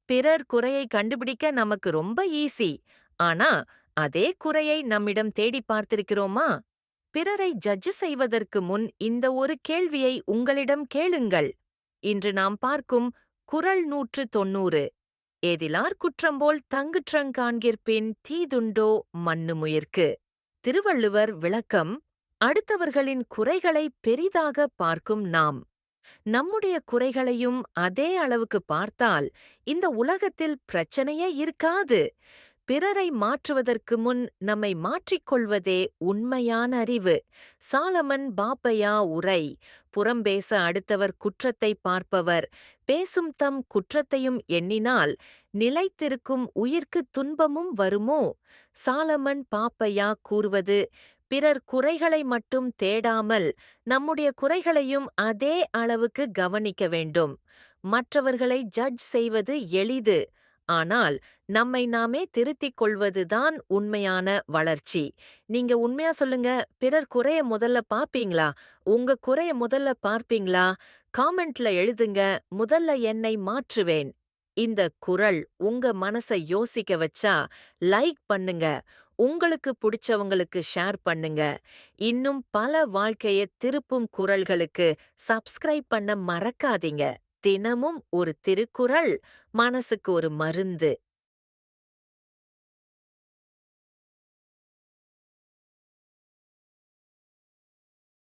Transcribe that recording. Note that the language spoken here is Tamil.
பிறர் குறையை கண்டுபிடிக்க நமக்கு ரொம்ப ஈஸி. ஆனா, அதே குறையை நம்மிடம் தேடி பார்த்திருக்கிறோமா? பிறரை ஜட்ஜ் செய்வதற்கு முன் இந்த ஒரு கேள்வியை உங்களிடம் கேளுங்கள். இன்று நாம் பார்க்கும் குறள் 190. ஏதிலார் குற்றம்போல் தங்குற்றங் காண்கிற்பின் தீதுண்டோ மன்னுமுயிர்க்கு. திருவள்ளுவர் விளக்கம்: அடுத்தவர்களின் குறைகளை பெரிதாக பார்க்கும் நாம், நம்முடைய குறைகளையும் அதே அளவுக்கு பார்த்தால் இந்த உலகத்தில் பிரச்சனையே இருக்காது. பிறரை மாற்றுவதற்கு முன் நம்மை மாற்றிக்கொள்வதே உண்மையான அறிவு. சாலமன் பாப்பையா உரை: புறம்பேச அடுத்தவர் குற்றத்தை பார்ப்பவர் பேசும் தம் குற்றத்தையும் எண்ணினால் நிலைத்திருக்கும் உயிர்க்கு துன்பமும் வருமோ? சாலமன் பாப்பையா கூறுவது, பிறர் குறைகளை மட்டும் தேடாமல் நம்முடைய குறைகளையும் அதே அளவுக்கு கவனிக்க வேண்டும். மற்றவர்களை ஜட்ஜ் செய்வது எளிது, ஆனால் நம்மை நாமே திருத்திக் கொள்வதுதான் உண்மையான வளர்ச்சி. நீங்க உண்மையா சொல்லுங்க, பிறர் குறைய முதல்ல பாப்பீங்களா? உங்க குறைய முதல்ல பார்ப்பீங்களா? காமெண்ட்ல எழுதுங்க, முதல்ல என்னை மாற்றுவேன். இந்த குறள் உங்க மனச யோசிக்க வச்சா லைக் பண்ணுங்க, உங்களுக்கு பிடிச்சவங்களுக்கு ஷேர் பண்ணுங்க. இன்னும் பல வாழ்க்கையை திருப்பும் குறள்களுக்கு சப்ஸ்கிரைப் பண்ண மறக்காதீங்க. தினமும் ஒரு திருக்குறள், மனசுக்கு ஒரு மருந்து.